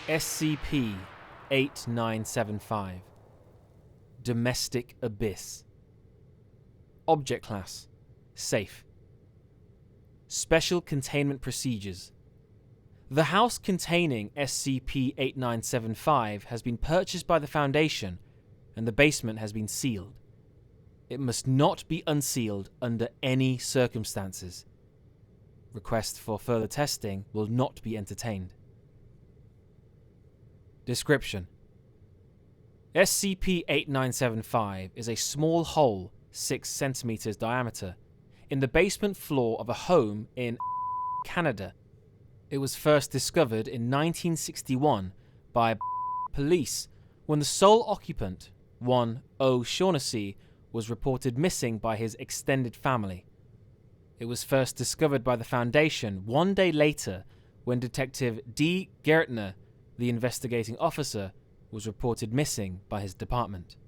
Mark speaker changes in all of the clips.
Speaker 1: SCP-8975 Domestic Abyss. Object Class Safe. Special Containment Procedures. The house containing SCP-8975 has been purchased by the Foundation and the basement has been sealed. It must not be unsealed under any circumstances. Requests for further testing will not be entertained. Description: SCP-8975 is a small hole 6 centimeters diameter in the basement floor of a home in Canada. It was first discovered in 1961 by police when the sole occupant, one O'Shaughnessy, was reported missing by his extended family. It was first discovered by the Foundation 1 day later when Detective D. Gertner, the investigating officer, was reported missing by his department.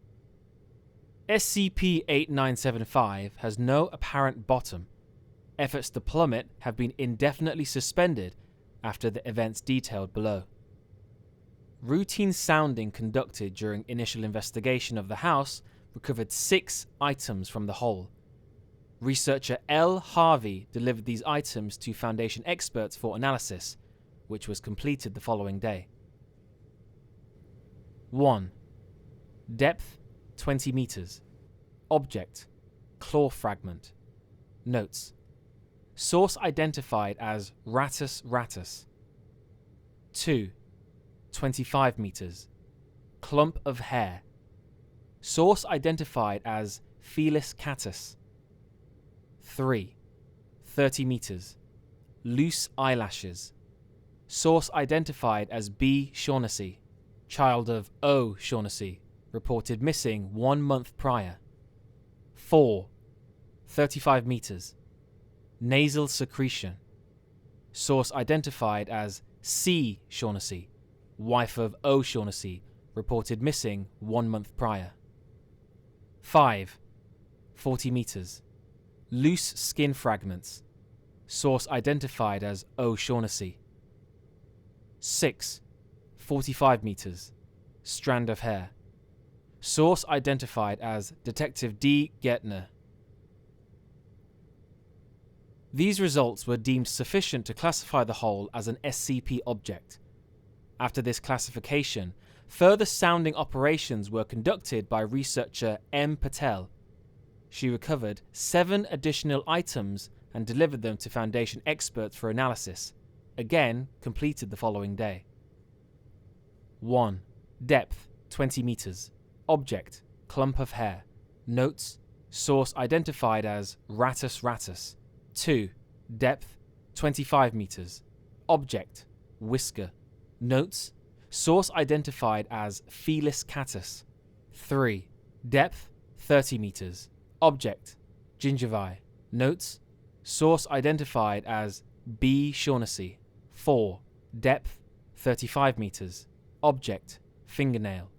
Speaker 1: SCP-8975 has no apparent bottom. Efforts to plumb it have been indefinitely suspended after the events detailed below. Routine sounding conducted during initial investigation of the house recovered 6 items from the hole. Researcher L. Harvey delivered these items to Foundation experts for analysis, which was completed the following day. 1. Depth 20 meters. Object: claw fragment. Notes: source identified as Rattus rattus. 2. 25 meters. Clump of hair. Source identified as Felis catus. 3. 30 meters. Loose eyelashes. Source identified as B. Shaughnessy, child of O. Shaughnessy, reported missing 1 month prior. 4. 35 meters. Nasal secretion. Source identified as C. Shaughnessy, wife of O. Shaughnessy, reported missing 1 month prior. 5. 40 meters. Loose skin fragments. Source identified as O. Shaughnessy. 6. 45 meters. Strand of hair. Source identified as Detective D. Gertner. These results were deemed sufficient to classify the hole as an SCP object. After this classification, further sounding operations were conducted by researcher M. Patel. She recovered 7 additional items and delivered them to Foundation experts for analysis, again completed the following day. 1. Depth 20 meters. Object: clump of hair. Notes: source identified as Rattus rattus. 2. Depth 25 meters. Object: whisker. Notes: source identified as Felis catus. 3. Depth 30 meters. Object: gingivae. Notes: source identified as B. Shaughnessy. 4. Depth 35 meters. Object: fingernail.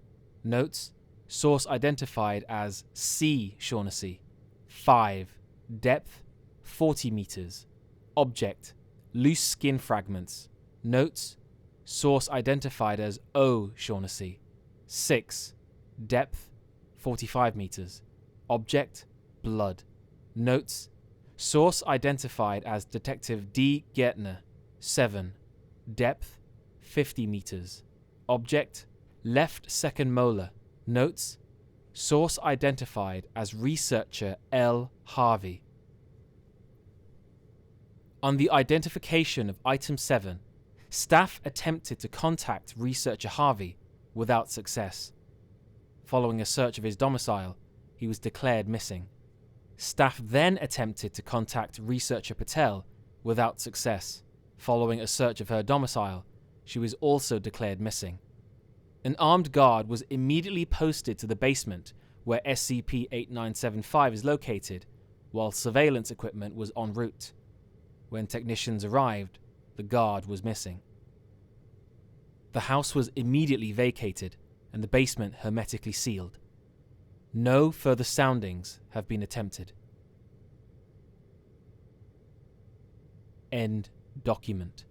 Speaker 1: Notes: source identified as C. Shaughnessy. 5. Depth 40 meters. Object: loose skin fragments. Notes: source identified as O. Shaughnessy. 6. Depth 45 meters. Object: blood. Notes: source identified as Detective D. Gertner. 7. Depth 50 meters. Object: left second molar. Notes: source identified as researcher L. Harvey. On the identification of Item 7, staff attempted to contact researcher Harvey without success. Following a search of his domicile, he was declared missing. Staff then attempted to contact researcher Patel without success. Following a search of her domicile, she was also declared missing. An armed guard was immediately posted to the basement where SCP-8975 is located, while surveillance equipment was en route. When technicians arrived, the guard was missing. The house was immediately vacated and the basement hermetically sealed. No further soundings have been attempted. End document.